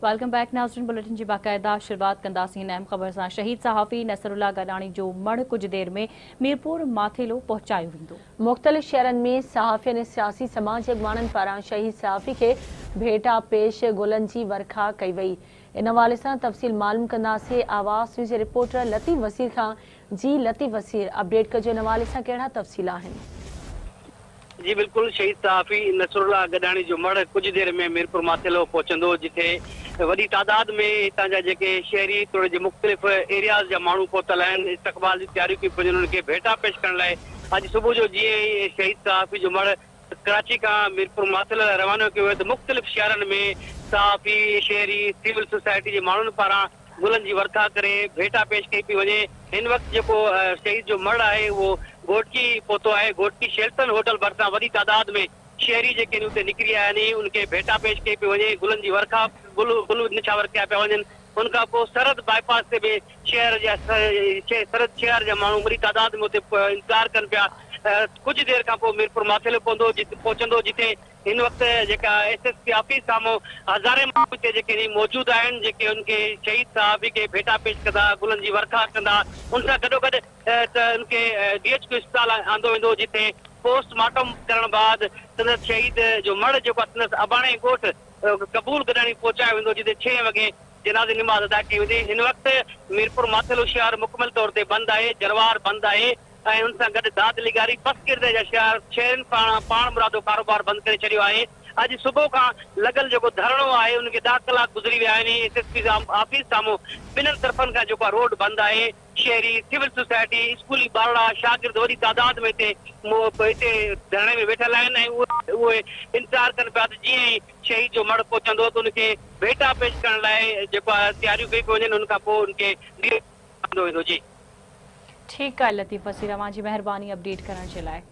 Welcome back नाज़रीन। Bulletin की बाकायदा शुरुआत कंदासीं अहम ख़बर सां। शहीद सहाफ़ी नसरुल्लाह गडानी जो मढ़ कुछ देर में मीरपुर माथेलो पहुंचायो वेंदो। मुख़्तलिफ़ शहरनि में सहाफ़ियन ऐं सियासी समाज अॻवाननि पारां शहीद सहाफ़ी खे भेटा पेश गुलनि जी वर्खा कई वई। इन हवाले सां तफ़सील मालूम कंदासीं। आवाज़ न्यूज़ जे रिपोर्टर लतीफ़ वसीर खां। जी लतीफ़ वसीर, अपडेट कजो, इन हवाले सां कहिड़ा तफ़सील आहिनि? जी बिल्कुल, शहीद सहाफ़ी नसरुल्लाह गडानी जो मढ़ कुछ देर में मीरपुर माथेलो पहुंचंदो, जिथे वॾी तादाद में हितां जा जेके शहरी थोड़े जे मुख़्तलिफ़ एरियाज़ जा माण्हू पहुतल आहिनि। इस्तक़बाल जी तयारियूं कयूं पियूं उन्हनि खे भेटा पेश करण लाइ। अॼु सुबुह जो जीअं ई शहीद सहाफ़ी जो मढ़ कराची खां मीरपुर माथेलो लाइ रवानो कयो वियो त मुख़्तलिफ़ शहरनि में सहाफ़ी, शहरी, सिविल सोसाइटी जे माण्हुनि पारां गुलनि जी वर्खा करे भेटा पेश कई पई वञे। हिन वक़्तु जेको शहीद जो मढ़ आहे उहो घोटकी पहुतो आहे। घोटकी शेल्टन होटल भरिसां वॾी तादाद में शहरी जेके हुते निकिरी आया आहिनि, उनखे भेटा पेश कई पई वञे। गुलनि जी वर्खा गुल निछावर कया पिया वञनि। उनखां पोइ सरहद बाईपास ते बि सरहद शहर जा माण्हू वॾी तादाद में हुते इंतज़ार कनि पिया। कुछ देर खां पोइ मीरपुर माथेलो पहुचंदो, जिथे हिन वक़्तु जेका SSP ऑफिस साम्हूं हज़ारे माण्हू हिते जेके मौजूद आहिनि, जेके उनखे शहीद सहाफ़ी खे भेटा पेश कंदा, गुलनि जी वर्खा कंदा। उन सां गॾोगॾु त उनखे DHQ अस्पताल आंदो वेंदो, जिथे पोस्टमार्टम करण बाद संदसि शहीद जो मढ़ जेको आहे संदसि अबाणे ॻोठ कबूल गडानी पहुचायो वेंदो, जिते 6 वॻे जनाज़े निमाज़ अदा कई वेंदी। हिन वक़्तु मीरपुर माथेलो शहर मुकमल तौर ते बंदि आहे, जरवार बंदि आहे ऐं उन सां गॾु दाद लिगारी बस किरदे जा शहरनि पाण मुरादो कारोबार बंदि करे छॾियो आहे। अॼु सुबुह खां लॻल जेको धरणो आहे उनखे 10 कलाक गुज़री विया आहिनि। SSP ऑफिस साम्हूं ॿिन्हिनि तरफ़नि खां जेको रोड बंदि आहे। शहरी, सिविल सोसाइटी, स्कूली ॿारड़ा, शागिर्द वॾी तादाद में हिते धरणे में वेठल आहिनि ऐं उहे इंतज़ार कनि पिया त जीअं ई शहीद जो मढ़ पहुचंदो त उनखे भेटा पेश करण लाइ जेको आहे तयारियूं कई पियूं वञनि। उनखां पोइ उनखे आंदो वेंदो। जी ठीक है लतीफ़ वसीर, जी मेहरबानी अपडेट करण के लिए।